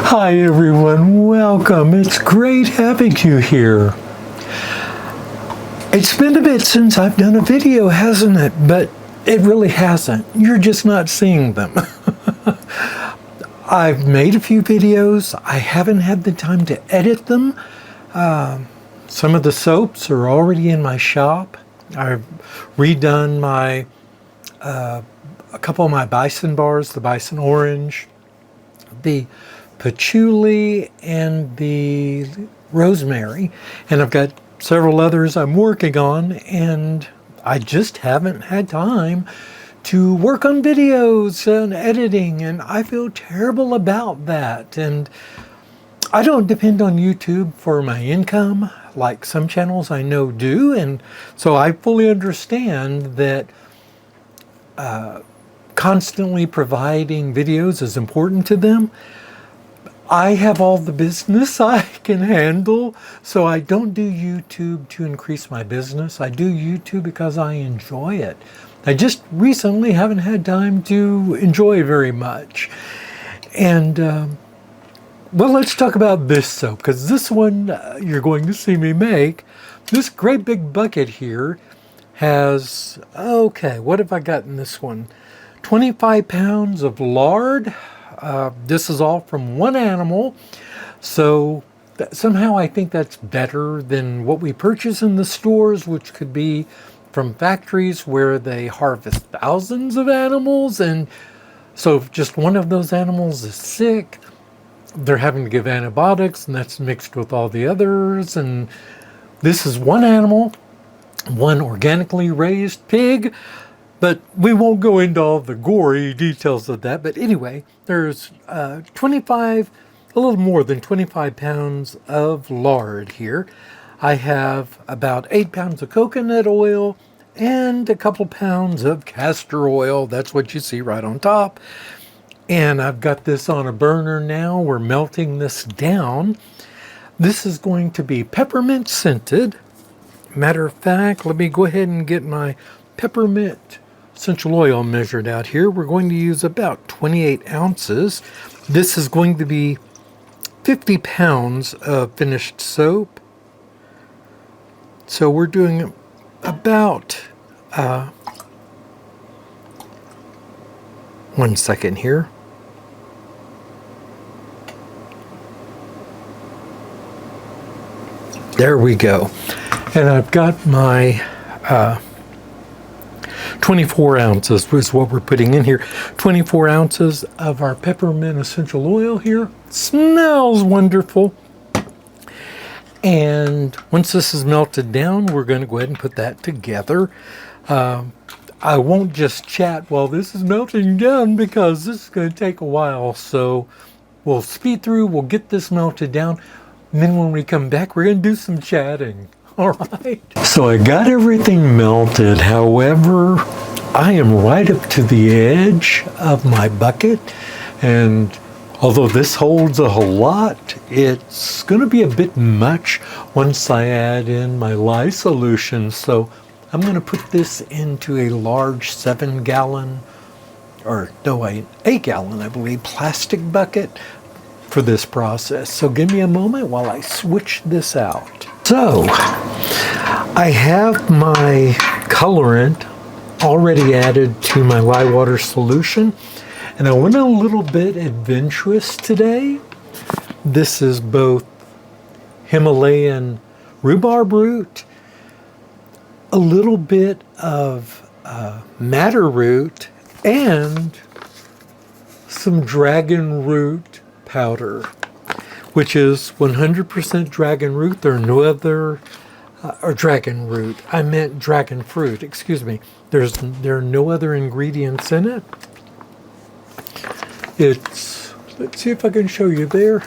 Hi everyone, welcome. It's great having you here. It's been a bit since I've done a video, hasn't it? But it really hasn't. You're just not seeing them. I've made a few videos. I haven't had the time to edit them. Some of the soaps are already in my shop. I've redone a couple of my bison bars, the bison orange, the patchouli, and the rosemary, and I've got several others I'm working on, and I just haven't had time to work on videos and editing, and I feel terrible about that. And I don't depend on YouTube for my income like some channels I know do, and so I fully understand that constantly providing videos is important to them. I have all the business I can handle, so I don't do YouTube to increase my business. I do YouTube because I enjoy it. I just recently haven't had time to enjoy very much. And, well, let's talk about this soap, because this one you're going to see me make. This great big bucket here has, okay, what have I got in this one? 25 pounds of lard. This is all from one animal, so somehow I think that's better than what we purchase in the stores, which could be from factories where they harvest thousands of animals, and so if just one of those animals is sick, they're having to give antibiotics, and that's mixed with all the others. And this is one animal, one organically raised pig. But we won't go into all the gory details of that. But anyway, there's a little more than 25 pounds of lard here. I have about 8 pounds of coconut oil and a couple pounds of castor oil. That's what you see right on top. And I've got this on a burner now. We're melting this down. This is going to be peppermint scented. Matter of fact, let me go ahead and get my peppermint essential oil measured out here. We're going to use about 28 ounces. This is going to be 50 pounds of finished soap. So we're doing about, 1 second here. There we go. And I've got my 24 ounces is what we're putting in here. 24 ounces of our peppermint essential oil here. Smells wonderful. And once this is melted down, we're going to go ahead and put that together. I won't just chat while this is melting down because this is going to take a while. So we'll speed through, we'll get this melted down. And then when we come back, we're going to do some chatting. All right. So I got everything melted. However, I am right up to the edge of my bucket. And although this holds a whole lot, it's going to be a bit much once I add in my lye solution. So I'm going to put this into a large 7-gallon, or no, 8-gallon, I believe, plastic bucket for this process. So give me a moment while I switch this out. So I have my colorant already added to my lye water solution, and I went a little bit adventurous today. This is both Himalayan rhubarb root, a little bit of madder root, and some dragon root powder, which is 100% dragon root. There are no other, or dragon root. I meant dragon fruit, excuse me. There are no other ingredients in it. It's, let's see if I can show you there.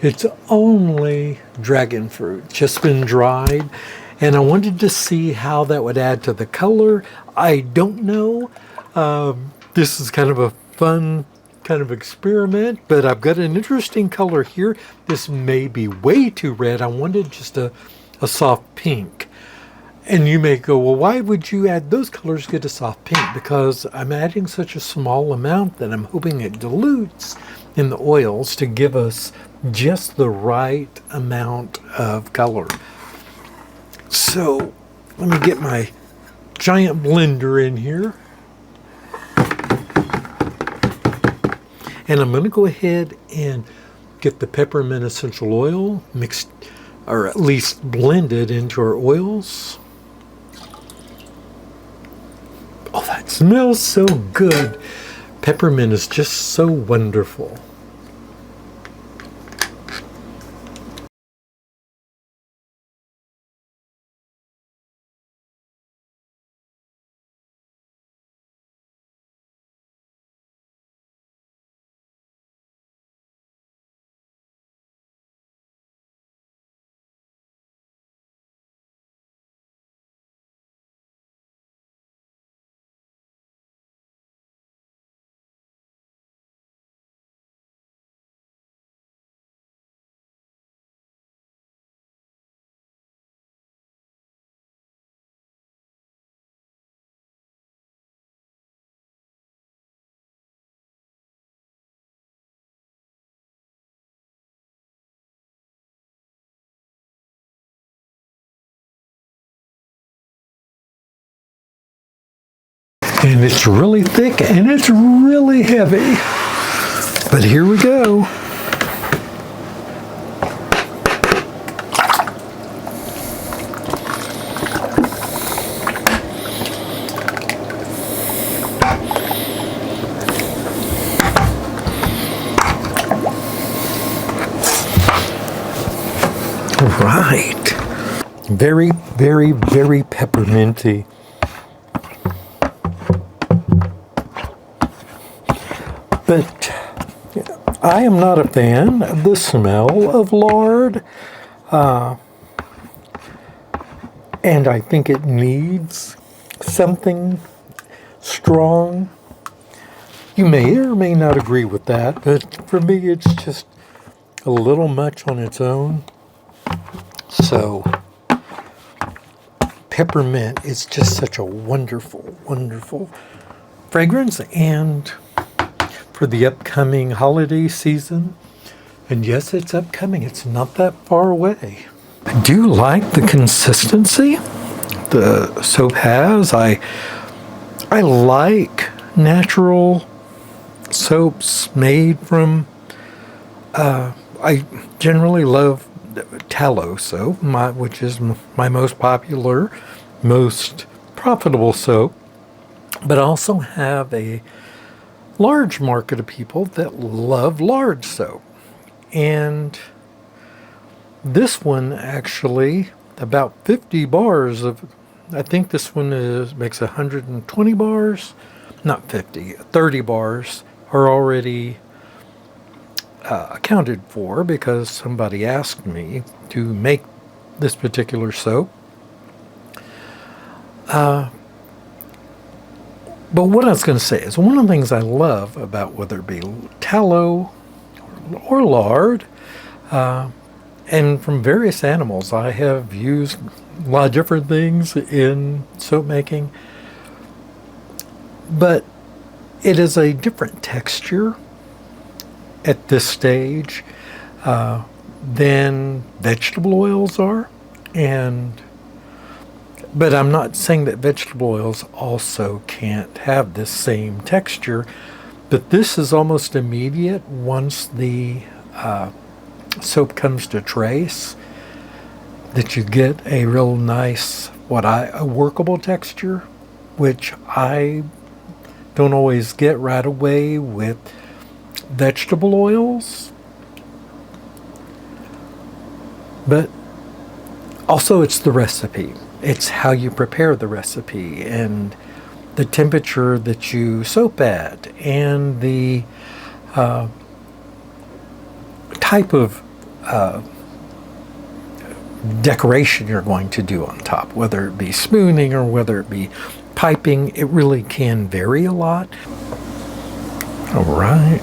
It's only dragon fruit, just been dried. And I wanted to see how that would add to the color. I don't know. This is kind of a fun kind of experiment, but I've got an interesting color here. This may be way too red. I wanted just a soft pink. And you may go, well, why would you add those colors to get a soft pink? Because I'm adding such a small amount that I'm hoping it dilutes in the oils to give us just the right amount of color. So let me get my giant blender in here. And I'm going to go ahead and get the peppermint essential oil mixed, or at least blended into our oils. Oh, that smells so good. Peppermint is just so wonderful. And it's really thick and it's really heavy. But here we go. All right. Very, very, very pepperminty. But I am not a fan of the smell of lard, and I think it needs something strong. You may or may not agree with that, but for me it's just a little much on its own. So peppermint is just such a wonderful, wonderful fragrance, and for the upcoming holiday season. And yes, it's upcoming. It's not that far away. I do like the consistency the soap has. I like natural soaps made from, I generally love tallow soap, which is my most popular, most profitable soap. But I also have a large market of people that love lard soap. And this one actually, about 50 bars of, I think this one makes 120 bars, not 50, 30 bars are already accounted for because somebody asked me to make this particular soap. But what I was going to say is one of the things I love about whether it be tallow or lard, and from various animals, I have used a lot of different things in soap making, but it is a different texture at this stage than vegetable oils are, but I'm not saying that vegetable oils also can't have this same texture, but this is almost immediate once the soap comes to trace, that you get a real nice, a workable texture, which I don't always get right away with vegetable oils. But also it's the recipe. It's how you prepare the recipe and the temperature that you soap at and the type of decoration you're going to do on top, whether it be spooning or whether it be piping. It really can vary a lot. All right.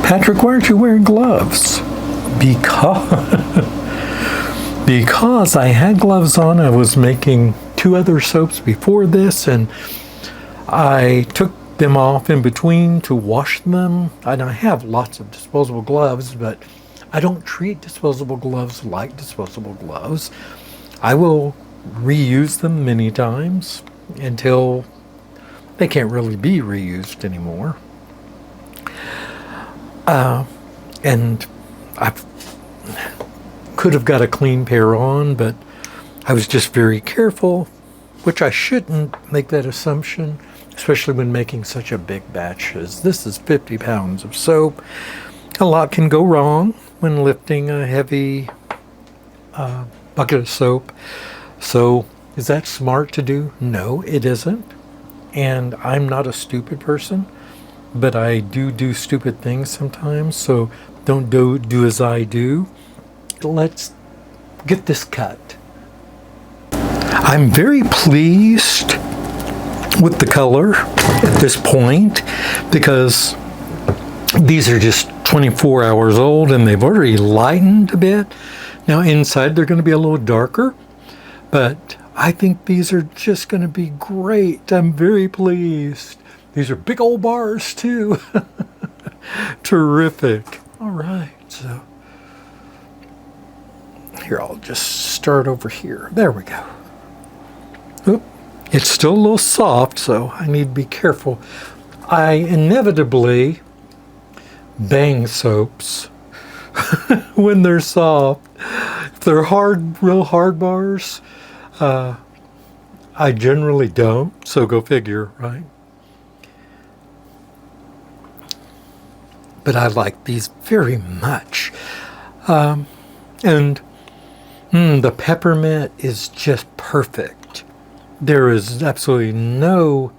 Patrick, why aren't you wearing gloves? because I had gloves on. I was making 2 other soaps before this, and I took them off in between to wash them. And I have lots of disposable gloves, but I don't treat disposable gloves like disposable gloves. I will reuse them many times until they can't really be reused anymore. And I could have got a clean pair on, but I was just very careful, which I shouldn't make that assumption, especially when making such a big batch as this is 50 pounds of soap. A lot can go wrong when lifting a heavy bucket of soap. So is that smart to do? No, it isn't. And I'm not a stupid person, but I do stupid things sometimes. So don't do as I do. Let's get this cut. I'm very pleased with the color at this point because these are just 24 hours old and they've already lightened a bit. Now inside they're going to be a little darker, but I think these are just going to be great. I'm very pleased. These are big old bars too. Terrific. All right, so here, I'll just start over here. There we go. Oop, it's still a little soft, so I need to be careful. I inevitably bang soaps when they're soft. If they're hard, real hard bars, I generally don't, so go figure, right? But I like these very much. And the peppermint is just perfect. There is absolutely no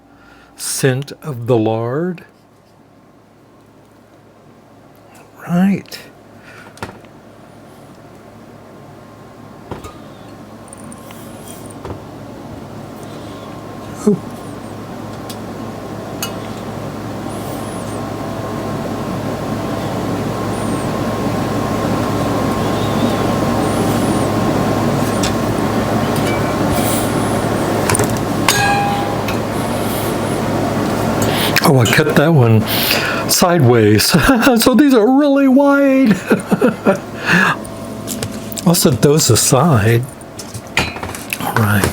scent of the lard. Right. Oop. Oh, I cut that one sideways. So these are really wide. I'll set those aside. All right.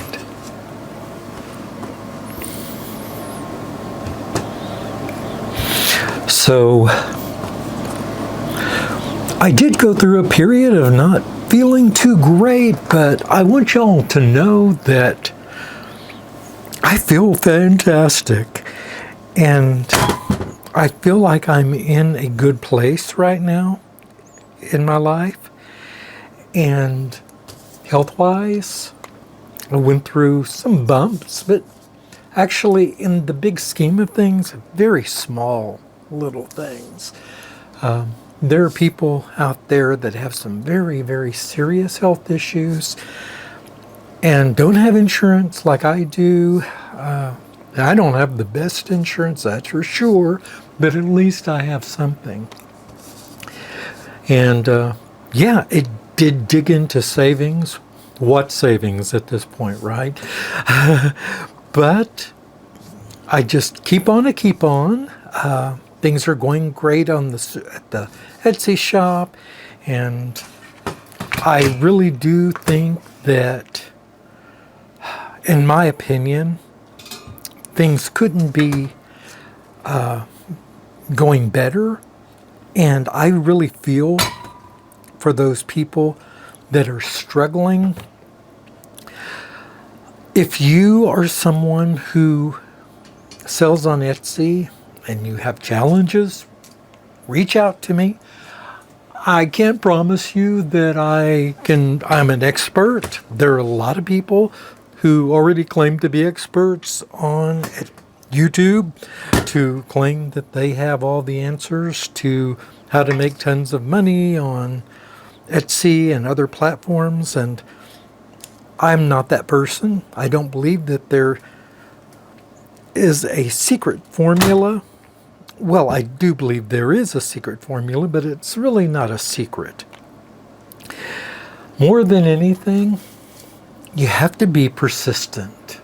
So I did go through a period of not feeling too great, but I want y'all to know that I feel fantastic. And I feel like I'm in a good place right now in my life. And health-wise, I went through some bumps, but actually in the big scheme of things, very small little things. There are people out there that have some very, very serious health issues and don't have insurance like I do. I don't have the best insurance, that's for sure, but at least I have something. And yeah, it did dig into savings. What savings at this point, right? But I just keep on. Things are going great at the Etsy shop, and I really do think that, in my opinion, things couldn't be going better. And I really feel for those people that are struggling. If you are someone who sells on Etsy and you have challenges, reach out to me. I can't promise you that I'm an expert. There are a lot of people who already claim to be experts on YouTube, to claim that they have all the answers to how to make tons of money on Etsy and other platforms, and I'm not that person. I don't believe that there is a secret formula. Well, I do believe there is a secret formula, but it's really not a secret. More than anything, you have to be persistent.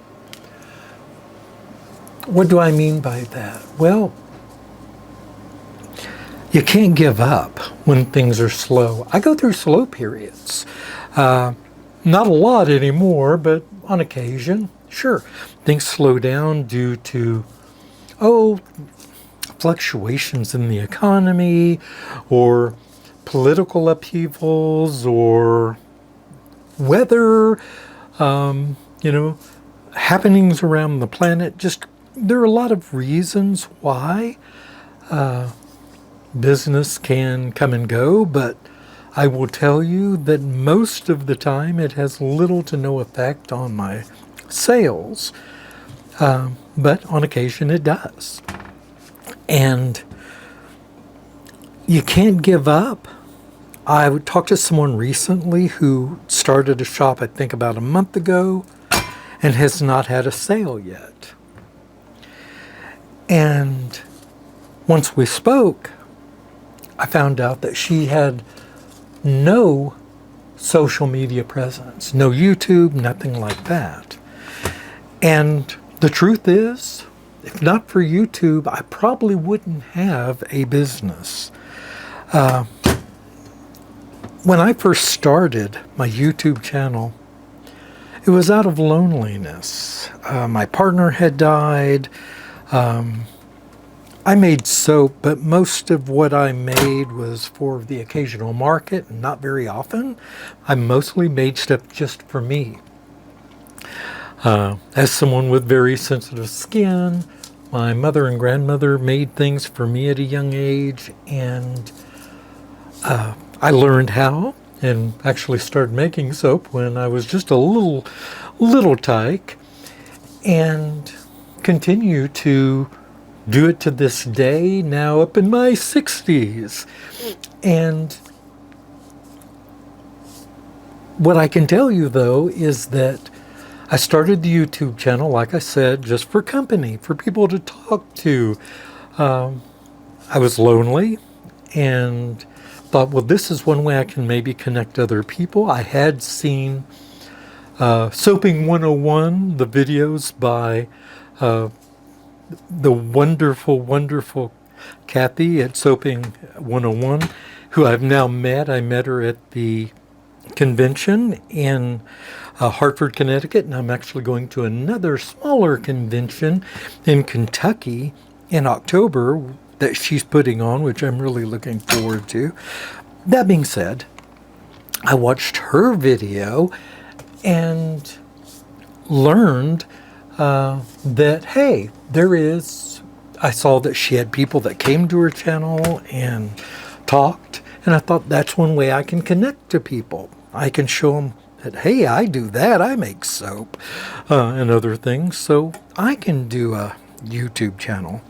What do I mean by that? Well, you can't give up when things are slow. I go through slow periods. Not a lot anymore, but on occasion, sure. Things slow down due to, fluctuations in the economy, or political upheavals, or weather, happenings around the planet. Just, there are a lot of reasons why business can come and go, but I will tell you that most of the time it has little to no effect on my sales, but on occasion it does. And you can't give up. I would talk to someone recently who started a shop, I think about a month ago, and has not had a sale yet. And once we spoke, I found out that she had no social media presence, no YouTube, nothing like that. And the truth is, if not for YouTube, I probably wouldn't have a business. When I first started my YouTube channel, it was out of loneliness. My partner had died. I made soap, but most of what I made was for the occasional market, not very often. I mostly made stuff just for me. As someone with very sensitive skin, my mother and grandmother made things for me at a young age, and I learned how and actually started making soap when I was just a little tyke, and continue to do it to this day, now up in my 60s. And what I can tell you, though, is that I started the YouTube channel, like I said, just for company, for people to talk to. I was lonely and thought, well, this is one way I can maybe connect other people. I had seen Soaping 101, the videos by the wonderful Kathy at Soaping 101, who I've now met. I met her at the convention in Hartford, Connecticut, and I'm actually going to another smaller convention in Kentucky in October that she's putting on, which I'm really looking forward to. That being said, I watched her video and learned that, hey, I saw that she had people that came to her channel and talked, and I thought that's one way I can connect to people. I can show them that, hey, I do that, I make soap and other things, so I can do a YouTube channel.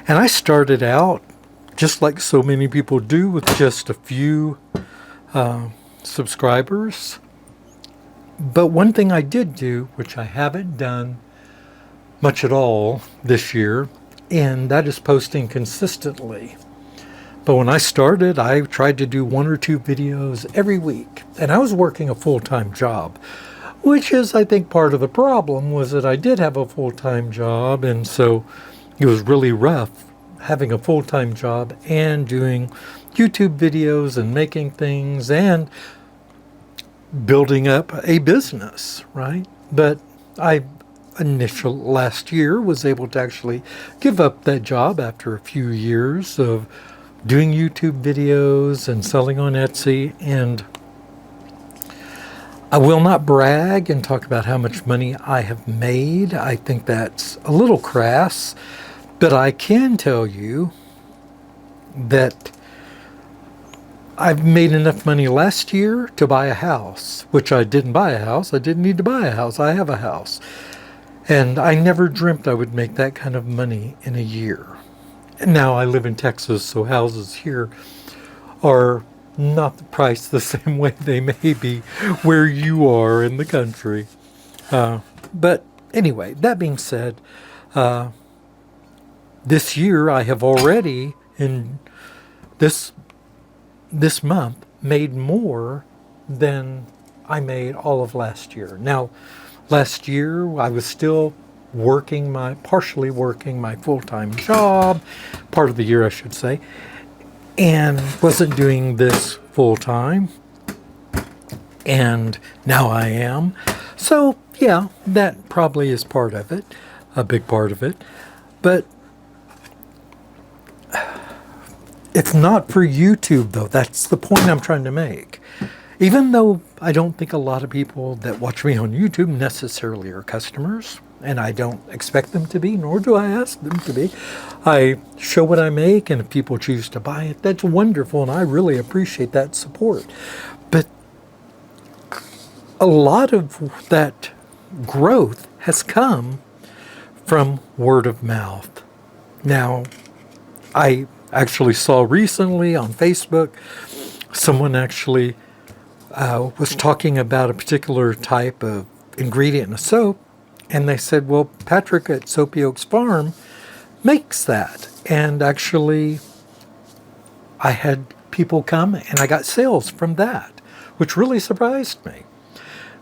And I started out, just like so many people do, with just a few subscribers. But one thing I did do, which I haven't done much at all this year, and that is posting consistently. But when I started, I tried to do 1 or 2 videos every week. And I was working a full-time job, which is, I think, part of the problem, was that I did have a full-time job, and so it was really rough having a full-time job and doing YouTube videos and making things and building up a business, right? But last year was able to actually give up that job after a few years of doing YouTube videos and selling on Etsy. And I will not brag and talk about how much money I have made. I think that's a little crass, but I can tell you that I've made enough money last year to buy a house, which I didn't buy a house. I didn't need to buy a house. I have a house. And I never dreamt I would make that kind of money in a year. And now I live in Texas, so houses here are not priced the same way they may be where you are in the country. But anyway, that being said, this year I have already, in this month, made more than I made all of last year. Now, last year I was still partially working my full-time job, part of the year I should say, and wasn't doing this full-time. And now I am. So yeah, that probably is part of it, a big part of it. But it's not for YouTube though. That's the point I'm trying to make. Even though I don't think a lot of people that watch me on YouTube necessarily are customers, and I don't expect them to be, nor do I ask them to be. I show what I make, and if people choose to buy it, that's wonderful, and I really appreciate that support. But a lot of that growth has come from word of mouth. Now, I actually saw recently on Facebook, someone actually was talking about a particular type of ingredient in a soap, and they said, well, Patrick at Soapy Oaks Farm makes that. And actually, I had people come and I got sales from that, which really surprised me.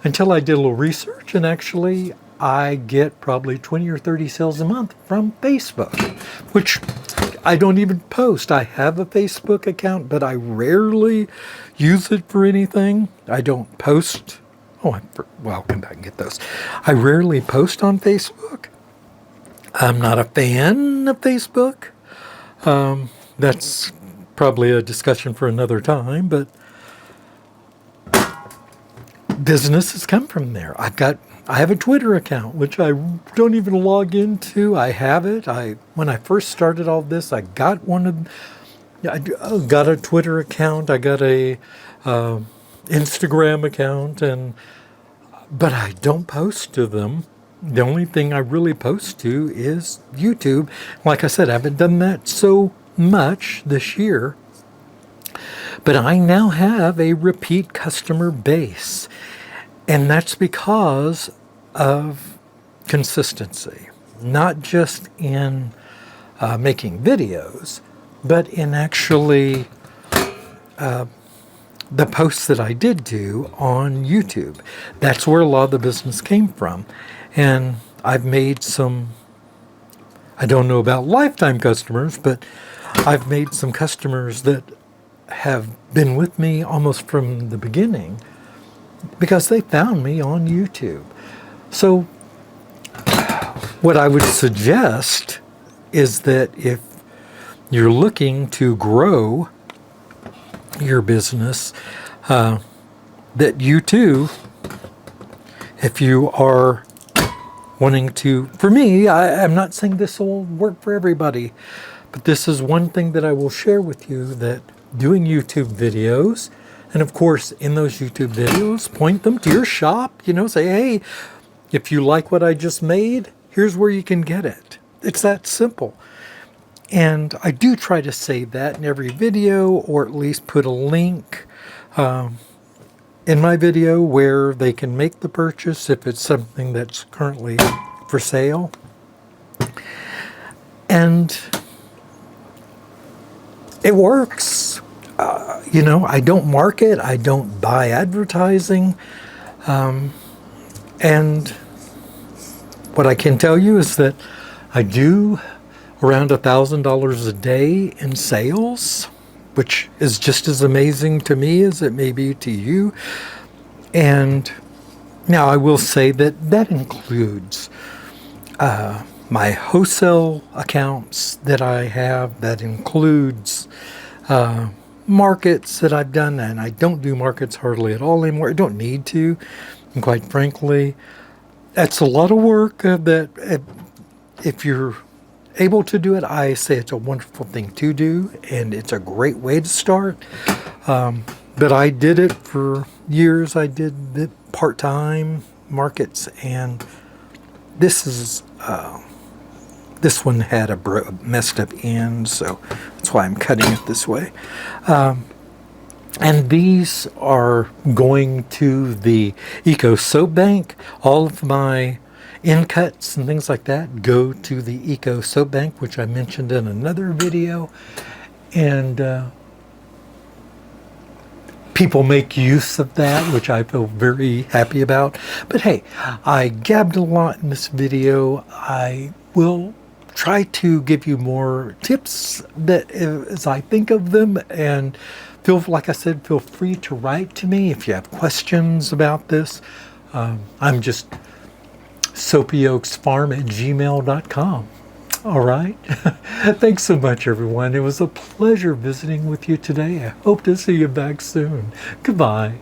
Until I did a little research, and actually I get probably 20 or 30 sales a month from Facebook, which I don't even post. I have a Facebook account, but I rarely use it for anything. I don't post. Well, I'll come back and get those. I rarely post on Facebook. I'm not a fan of Facebook. That's probably a discussion for another time, but business has come from there. I have a Twitter account, which I don't even log into. I have it. When I first started all this, I got a Twitter account. I got a Instagram account, but I don't post to them. The only thing I really post to is YouTube. Like I said, I haven't done that so much this year, but I now have a repeat customer base, and that's because of consistency, not just in making videos, but in actually the posts that I did do on YouTube. That's where a lot of the business came from. And I've made some, I don't know about lifetime customers, but I've made some customers that have been with me almost from the beginning because they found me on YouTube. So what I would suggest is that if you're looking to grow your business, that you too, if you are wanting to, for me, I'm not saying this will work for everybody, but this is one thing that I will share with you, that doing YouTube videos, and of course in those YouTube videos, point them to your shop, say, hey, if you like what I just made, here's where you can get it. It's that simple. And I do try to say that in every video, or at least put a link in my video where they can make the purchase if it's something that's currently for sale. And it works. I don't market, I don't buy advertising. And what I can tell you is that I do around $1,000 a day in sales, which is just as amazing to me as it may be to you. And now I will say that includes my wholesale accounts that I have, that includes markets that I've done, and I don't do markets hardly at all anymore. I don't need to, and quite frankly, that's a lot of work that if you're able to do it, I say it's a wonderful thing to do, and it's a great way to start. But I did it for years. I did the part-time markets, and this one had a messed up end, so that's why I'm cutting it this way. And these are going to the Eco Soap Bank. All of my end cuts and things like that go to the Eco Soap Bank, which I mentioned in another video. And people make use of that, which I feel very happy about. But hey, I gabbed a lot in this video. I will try to give you more tips that as I think of them, and like I said, feel free to write to me if you have questions about this. I'm just soapyoaksfarm@gmail.com. All right. Thanks so much, everyone. It was a pleasure visiting with you today. I hope to see you back soon. Goodbye.